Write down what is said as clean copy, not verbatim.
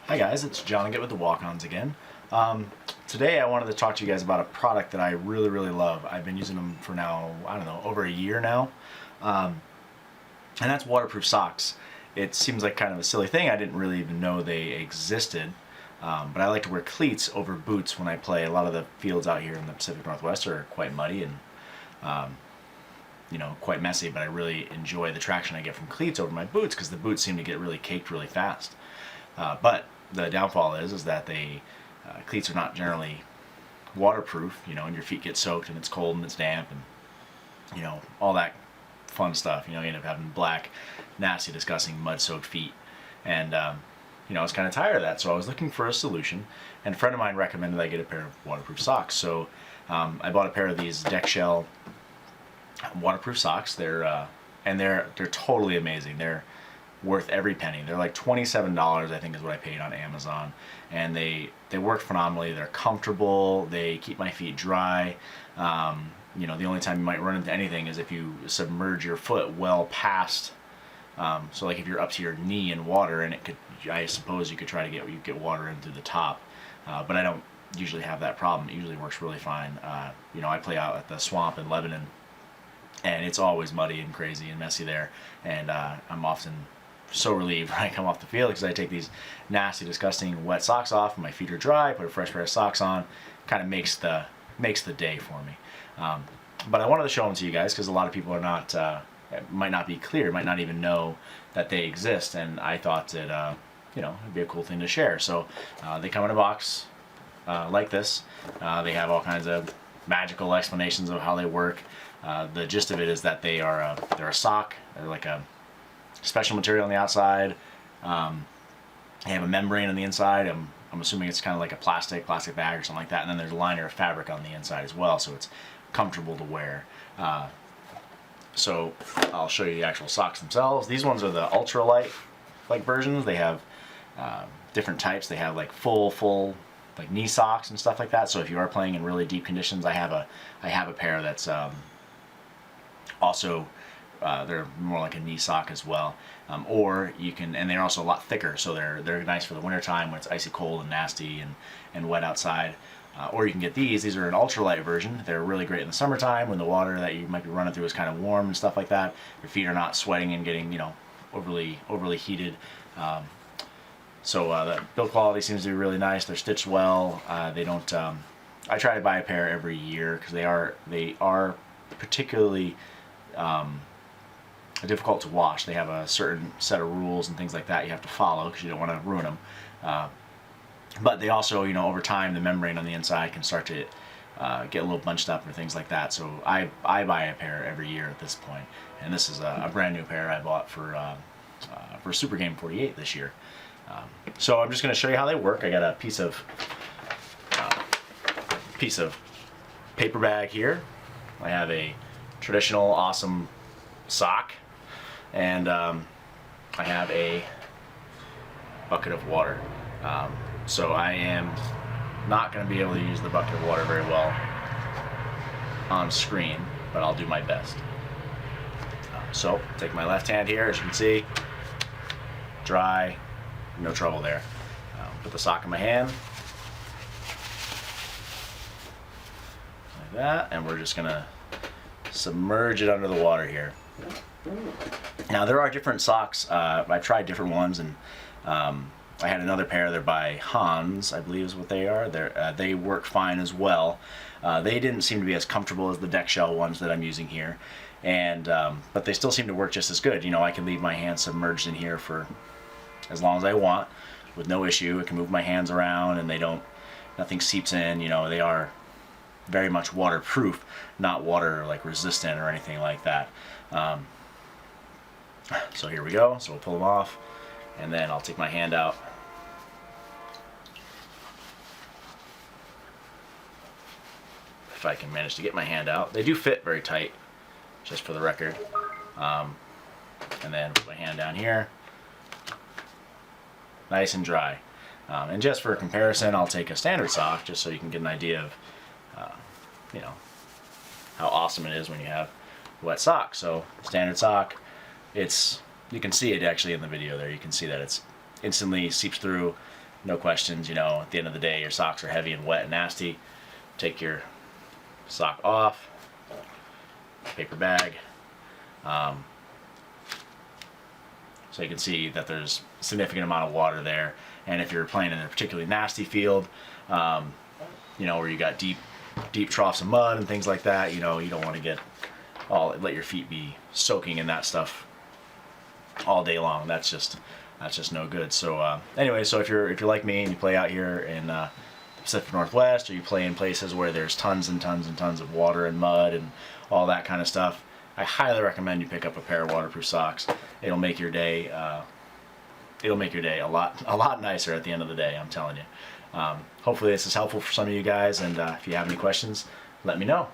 Hi guys, it's Johnaget with the Walk-Ons again. Today I wanted to talk to you guys about a product that I really love. I've been using them for now, I don't know, over a year now. And that's waterproof socks. It seems like kind of a silly thing. I didn't really even know they existed. But I like to wear cleats over boots when I play. A lot of the fields out here in the Pacific Northwest are quite muddy and quite messy, but I really enjoy the traction I get from cleats over my boots because the boots seem to get really caked really fast. But the downfall is that cleats are not generally waterproof, and your feet get soaked and it's cold and it's damp and, all that fun stuff. You end up having black, nasty, disgusting, mud-soaked feet. And, I was kind of tired of that, so I was looking for a solution. And a friend of mine recommended I get a pair of waterproof socks. So I bought a pair of these DexShell waterproof socks. They're totally amazing. They're worth every penny. They're like $27, I think is what I paid on Amazon, and they work phenomenally. They're comfortable. They keep my feet dry. The only time you might run into anything is if you submerge your foot well past. So like if you're up to your knee in water, and I suppose you could try to get water in through the top, but I don't usually have that problem. It usually works really fine. I play out at the swamp in Lebanon, and it's always muddy and crazy and messy there, and I'm often so relieved when I come off the field because I take these nasty, disgusting, wet socks off and my feet are dry, put a fresh pair of socks on. Kind of makes the day for me. But I wanted to show them to you guys because a lot of people are not, might not be clear, might not even know that they exist, and I thought that it'd be a cool thing to share. So they come in a box like this. They have all kinds of magical explanations of how they work. The gist of it is that they're a sock. They're like a special material on the outside. They have a membrane on the inside. I'm assuming it's kind of like a plastic bag or something like that, and then there's a liner of fabric on the inside as well, so it's comfortable to wear. So I'll show you the actual socks themselves. These ones are the ultralight versions. They have different types. They have like full like knee socks and stuff like that. So if you are playing in really deep conditions, I have a pair that's also they're more like a knee sock as well, or you can, and they're also a lot thicker, so they're nice for the winter time when it's icy cold and nasty and wet outside. Or you can get these are an ultralight version. They're really great in the summertime when the water that you might be running through is kind of warm and stuff like that. Your feet are not sweating and getting overly heated. So the build quality seems to be really nice. They're stitched well. They don't. I try to buy a pair every year because they are particularly difficult to wash. They have a certain set of rules and things like that you have to follow because you don't want to ruin them. But they also, over time, the membrane on the inside can start to get a little bunched up or things like that. So I buy a pair every year at this point, and this is a brand new pair I bought for Super Game 48 this year. So I'm just going to show you how they work. I got a piece of paper bag here. I have a traditional awesome sock, and I have a bucket of water. So I am not going to be able to use the bucket of water very well on screen, but I'll do my best. So take my left hand here, as you can see, dry, no trouble there. Put the sock in my hand like that, and we're just going to submerge it under the water here. Now there are different socks. I've tried different ones, and I had another pair. They're by Hans, I believe is what they are. They work fine as well. They didn't seem to be as comfortable as the DexShell ones that I'm using here, and but they still seem to work just as good. I can leave my hands submerged in here for as long as I want with no issue. I can move my hands around, and nothing seeps in. They are very much waterproof, not water resistant or anything like that. So here we go. So we'll pull them off, and then I'll take my hand out. If I can manage to get my hand out. They do fit very tight, just for the record. And then put my hand down here. Nice and dry. And just for comparison, I'll take a standard sock just so you can get an idea of how awesome it is when you have wet socks. So standard sock, you can see it actually in the video there. You can see that it's instantly seeps through, no questions. You know, at the end of the day, your socks are heavy and wet and nasty. Take your sock off, paper bag. So you can see that there's a significant amount of water there. And if you're playing in a particularly nasty field, you know, where you got deep troughs of mud and things like that, you know, you don't want to let your feet be soaking in that stuff all day long. That's just no good. So anyway, so if you're like me and you play out here in the Pacific Northwest, or you play in places where there's tons and tons and tons of water and mud and all that kind of stuff, I highly recommend you pick up a pair of waterproof socks. It'll make your day a lot nicer at the end of the day, I'm telling you. Hopefully this is helpful for some of you guys, and if you have any questions, let me know.